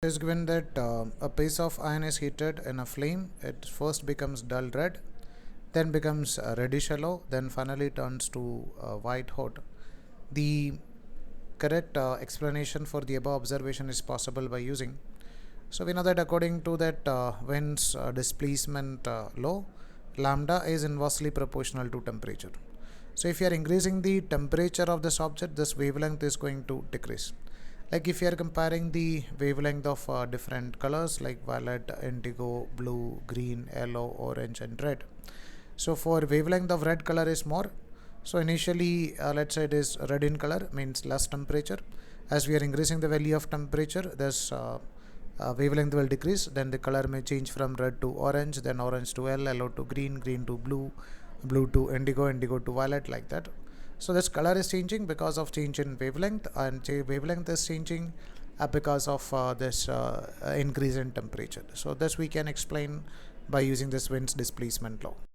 It is given that a piece of iron is heated in a flame. It first becomes dull red, then becomes reddish yellow, then finally turns to white hot. The correct explanation for the above observation is possible by using. So we know that according to that Wind's displacement law, lambda is inversely proportional to temperature. So if you are increasing the temperature of this object, this wavelength is going to decrease. Like if you are comparing the wavelength of different colors like violet, indigo, blue, green, yellow, orange and red. So for wavelength of red color is more. So initially let's say it is red in color, means less temperature. As we are increasing the value of temperature, this wavelength will decrease, then the color may change from red to orange, then orange to yellow to green, green to blue, blue to indigo, indigo to violet, like that. So this color is changing because of change in wavelength, and wavelength is changing because of this increase in temperature. So this we can explain by using this Wind's displacement law.